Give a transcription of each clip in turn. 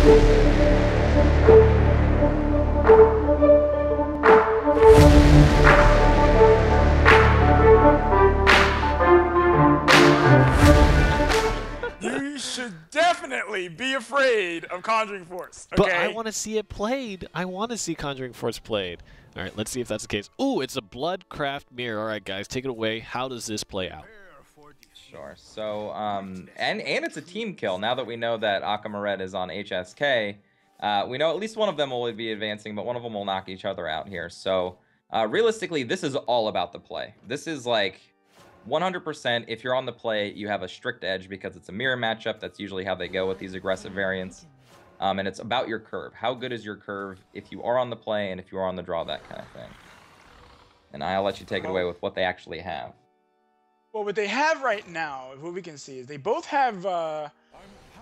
You should definitely be afraid of Conjuring Force. Okay? But I want to see it played. I want to see Conjuring Force played. All right, let's see if that's the case. Ooh, it's a Bloodcraft Mirror. All right, guys, take it away. How does this play out? Sure. So, and it's a team kill. Now that we know that Akamarured is on HSK, we know at least one of them will be advancing, but one of them will knock each other out here. So, realistically, this is all about the play. This is like 100%. If you're on the play, you have a strict edge because it's a mirror matchup. That's usually how they go with these aggressive variants. And it's about your curve. How good is your curve if you are on the play and if you are on the draw, that kind of thing. And I'll let you take it away with what they actually have. Well, what they have right now, what we can see, is they both have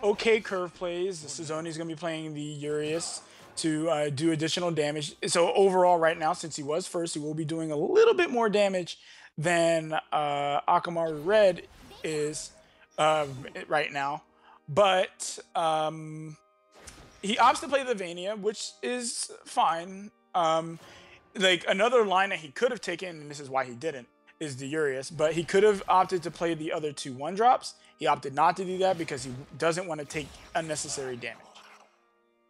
okay curve plays. Sizouney's going to be playing the Urias to do additional damage. So overall right now, since he was first, he will be doing a little bit more damage than Akamarured is right now. But he opts to play the Vania, which is fine. Like another line that he could have taken, and this is why he didn't, is the Urias, but he could have opted to play the other two 1-drops. He opted not to do that because he doesn't want to take unnecessary damage.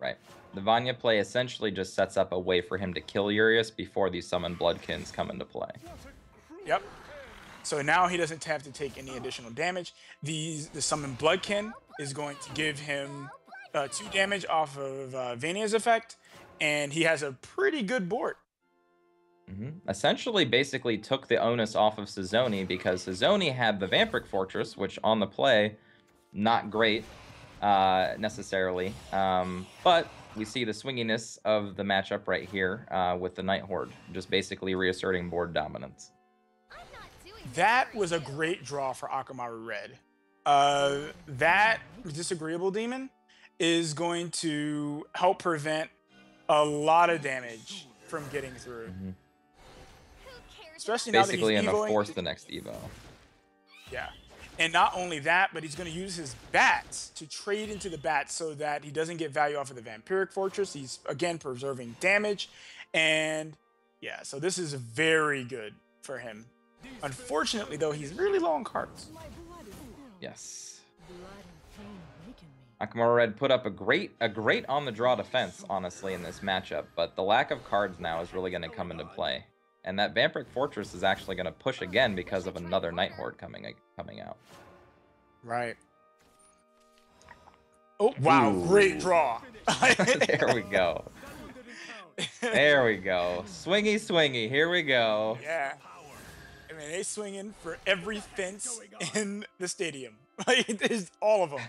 Right. The Vanya play essentially just sets up a way for him to kill Urias before these Summon Bloodkins come into play. Yep. So now he doesn't have to take any additional damage. The Summon Bloodkin is going to give him 2 damage off of Vania's effect, and he has a pretty good board. Essentially, basically took the onus off of Sizouney because Sizouney had the Vampiric Fortress, which on the play, not great necessarily. But we see the swinginess of the matchup right here with the Night Horde, just basically reasserting board dominance. That was a great draw for Akamarured. That Disagreeable Demon is going to help prevent a lot of damage from getting through. Especially now basically that he's gonna force the next Evo. Yeah. And not only that, but he's going to use his bats to trade into the bats so that he doesn't get value off of the Vampiric Fortress. He's, again, preserving damage. And, yeah, so this is very good for him. Unfortunately, though, he's really low on cards. Yes. Akamarured put up a great on-the-draw defense, honestly, in this matchup. But the lack of cards now is really going to come into play. And that Vampiric Fortress is actually going to push again because of another Night Horde coming out. Right. Oh, wow. Ooh. Great draw. There we go. There we go. Swingy, swingy. Here we go. Yeah. I mean, they swinging for every fence in the stadium. Like, there's all of them.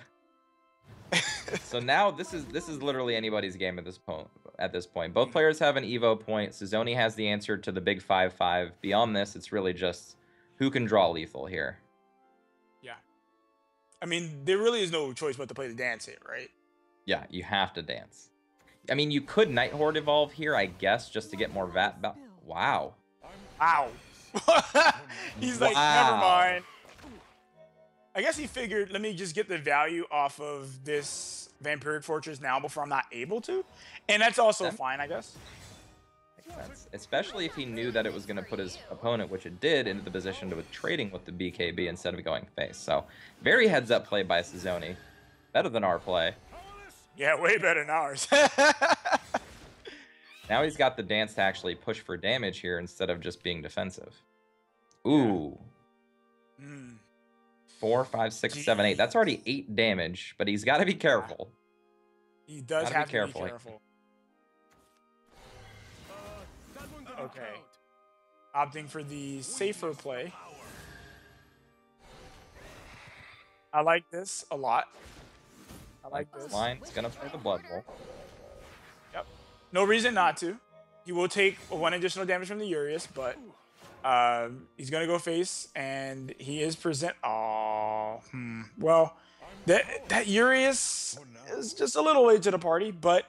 So now this is literally anybody's game at this point. Both players have an Evo point. Sizouney has the answer to the big 5-5. Beyond this, it's really just who can draw lethal here. Yeah. I mean, there really is no choice but to play the dance hit, right? Yeah, you have to dance. I mean, you could Night Horde evolve here, I guess, just to get more VAT. Wow. Wow. He's like, never mind. I guess he figured, let me just get the value off of this Vampiric Fortress now before I'm not able to. And that's also fine, I guess. Makes sense. Especially if he knew that it was going to put his opponent, which it did, into the position to trading with the BKB instead of going face. So, very heads-up play by Sizouney. Better than our play. Yeah, way better than ours. Now he's got the dance to actually push for damage here instead of just being defensive. Ooh. 4, 5, 6, 7, 8. That's already 8 damage, but he's got to be careful. He does have to be careful. Okay. Opting for the safer play. I like this a lot. I like this. Line's going to play the Blood Bowl. Yep. No reason not to. He will take 1 additional damage from the Urias, but he's going to go face, and he is present. Well, that Urias is just a little late to the party, but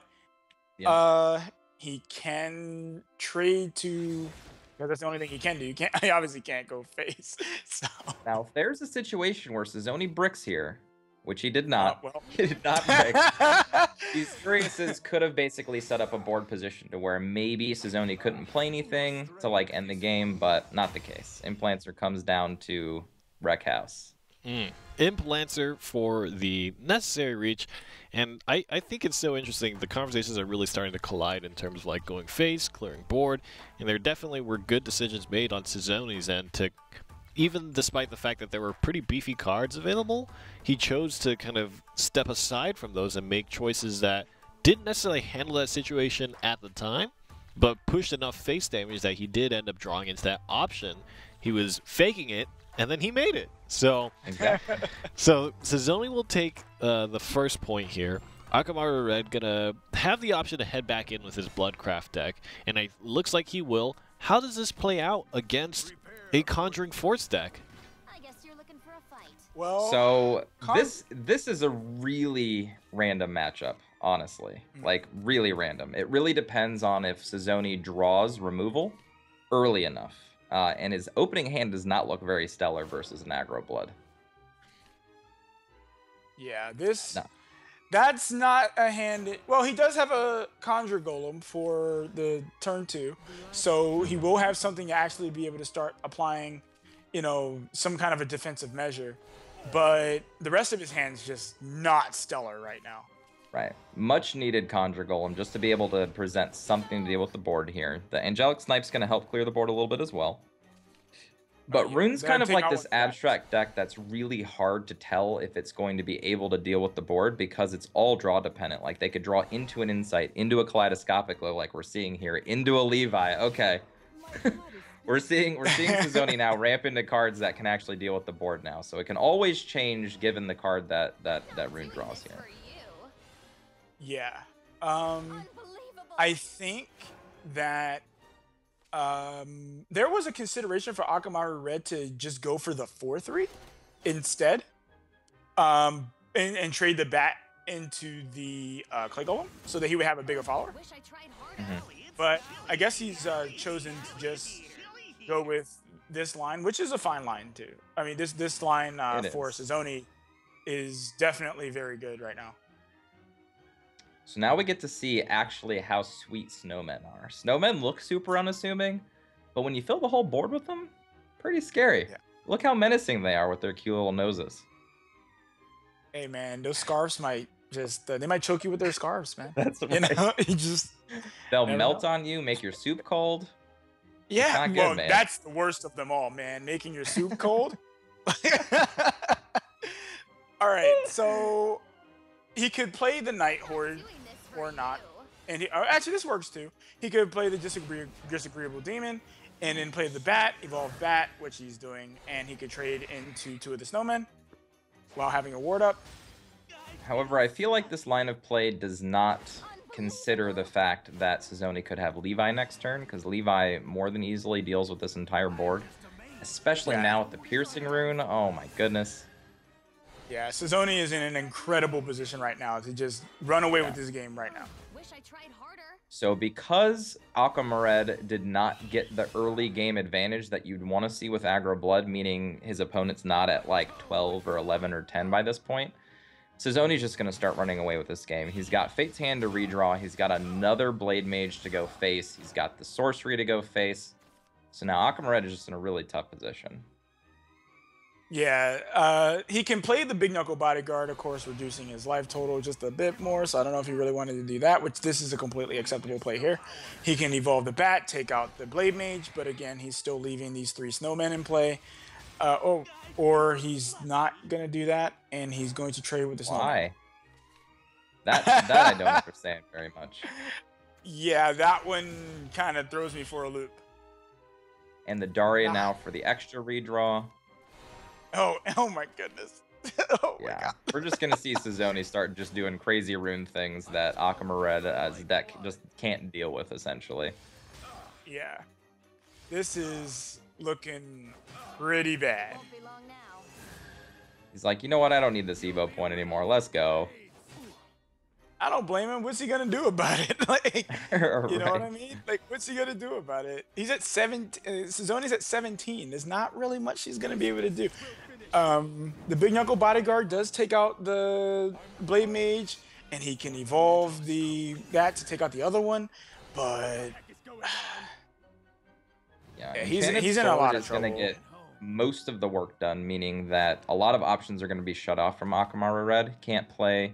he can trade to. Because that's the only thing he can do. He obviously can't go face. So. Now, if there's a situation where Sizouney bricks here, which he did not, he did not brick. These Furiouses could have basically set up a board position to where maybe Sizouney couldn't play anything to like end the game, but not the case. Implancer comes down to Wreck House. Imp Lancer for the necessary reach, and I think it's so interesting. The conversations are really starting to collide in terms of like going face, clearing board, and there definitely were good decisions made on Sizouney's end to, even despite the fact that there were pretty beefy cards available, he chose to kind of step aside from those and make choices that didn't necessarily handle that situation at the time, but pushed enough face damage that he did end up drawing into that option. He was faking it, and then he made it. So, Exactly. so Sizouney will take the first point here. Akamarured gonna have the option to head back in with his Bloodcraft deck, and it looks like he will. How does this play out against a Conjuring Force deck? I guess you're looking for a fight. Well, So this is a really random matchup, honestly. Like, really random. It really depends on if Sizouney draws removal early enough. And his opening hand does not look very stellar versus an aggro blood. yeah, this. No. That's not a hand. Well, he does have a Conjure Golem for the turn 2, so he will have something to actually be able to start applying, you know, some kind of a defensive measure. But the rest of his hand's just not stellar right now. Right. Much needed Conjure Golem just to be able to present something to deal with the board here. The Angelic Snipe's going to help clear the board a little bit as well. But yeah, Rune's kind of take like out this one back. abstract deck that's really hard to tell if it's going to be able to deal with the board because it's all draw dependent. Like they could draw into an Insight, into a Kaleidoscopic Glow like we're seeing here, into a Levi. Okay. We're seeing Sizouney now ramp into cards that can actually deal with the board now. So it can always change given the card that Rune draws here. For you. Yeah. Unbelievable. I think that there was a consideration for Akamarured to just go for the 4/3 instead, and trade the bat into the Clay Golem so that he would have a bigger follower. Wish I tried harder. But I guess he's chosen to just go with this line, which is a fine line too. I mean, this line It for is. Sizouney is definitely very good right now. So now we get to see actually how sweet snowmen are. Snowmen look super unassuming, but when you fill the whole board with them, pretty scary. Yeah. Look how menacing they are with their cute little noses. Hey man, those scarves might just they might choke you with their scarves, man. That's You know, you just They'll never melt know. on you, make your soup cold. yeah. not good, Well, man. that's the worst of them all, man. Making your soup cold. All right, so he could play the Night Horde Doing this for or not, you. and actually this works too. He could play the disagreeable demon, and then play the bat, evolve bat, which he's doing, and he could trade into 2 of the snowmen while having a ward up. However, I feel like this line of play does not consider the fact that Sizouney could have Levi next turn, because Levi more than easily deals with this entire board, especially Yeah. now with the Piercing Rune. Oh my goodness. Yeah, Sizouney is in an incredible position right now to just run away with this game right now. Wish I tried harder. So because Akamarured did not get the early game advantage that you'd want to see with aggro blood, meaning his opponent's not at like 12 or 11 or 10 by this point, Sizouney's just going to start running away with this game. He's got Fate's Hand to redraw. He's got another Blade Mage to go face. He's got the Sorcery to go face. So now Akamarured is just in a really tough position. Yeah, he can play the Big Knuckle Bodyguard, of course, reducing his life total just a bit more, so I don't know if he really wanted to do that, which this is a completely acceptable play here. He can evolve the Bat, take out the Blade Mage, but again, he's still leaving these 3 snowmen in play. Or he's not going to do that, and he's going to trade with the snowmen. Why? That I don't understand very much. Yeah, that one kind of throws me for a loop. And the Daria now for the extra redraw. Oh my goodness. Oh my Yeah, god. we're just gonna see Sizouney start just doing crazy rune things that Akamarured as deck just can't deal with, essentially. Yeah. This is looking pretty bad. Won't be long now. He's like, you know what? I don't need this Evo point anymore. Let's go. I don't blame him. What's he gonna do about it? Like, you know what I Right. mean? Like, what's he gonna do about it? He's at 17. Sizouney's at 17. There's not really much he's gonna be able to do. The Big Knuckle Bodyguard does take out the Blade Mage, and he can evolve that to take out the other one, but Yeah, he's Enchanted in a lot Sword of is going to trouble. get most of the work done, meaning that a lot of options are going to be shut off from Akamarured. Can't play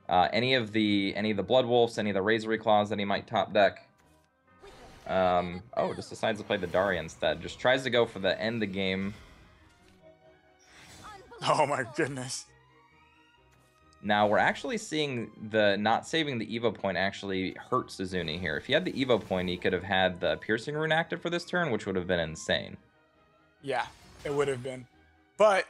any of the Blood Wolves, any of the Razor Claws that he might top deck. Oh, just decides to play the Daria instead. Just tries to go for the end the game. Oh my goodness. Now we're actually seeing the not saving the Evo point actually hurt Sizouney here. If he had the Evo point, he could have had the Piercing Rune active for this turn, which would have been insane. Yeah, it would have been. But,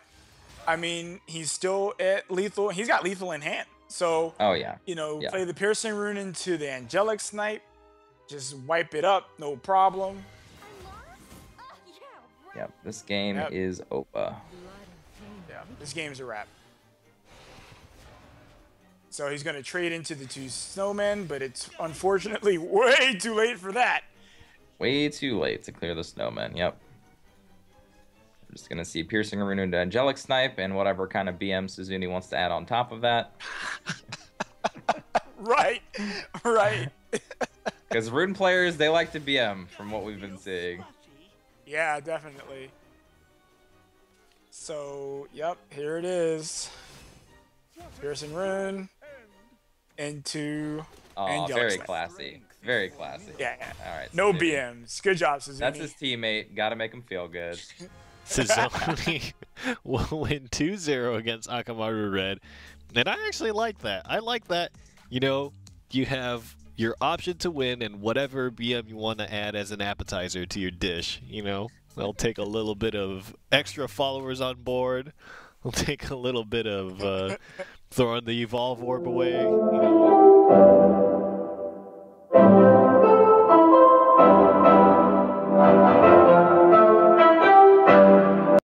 I mean, he's still at lethal. He's got lethal in hand. So, Oh, yeah. you know, Yeah. play the Piercing Rune into the Angelic Snipe. Just wipe it up, no problem. Yep, this game Yep. is over. Yeah, this game's a wrap. So he's going to trade into the 2 snowmen, but it's unfortunately way too late for that. Way too late to clear the snowman. Yep. We're just going to see Piercing Rune into Angelic Snipe and whatever kind of BM Sizouney wants to add on top of that. Right, right. Because Rune players, they like to BM from what we've been seeing. Yeah, definitely. So, yep, here it is. Piercing Rune into Oh, Angelic very Snipe. classy. Very classy. Yeah. All right. No Sizouney. BMs. Good job, Sizouney. That's his teammate. Got to make him feel good. Sizouney will win 2-0 against Akamarured. And I actually like that. I like that, you know, you have your option to win and whatever BM you want to add as an appetizer to your dish, you know. They'll take a little bit of extra followers on board. They'll take a little bit of throwing the Evolve Orb away, you know.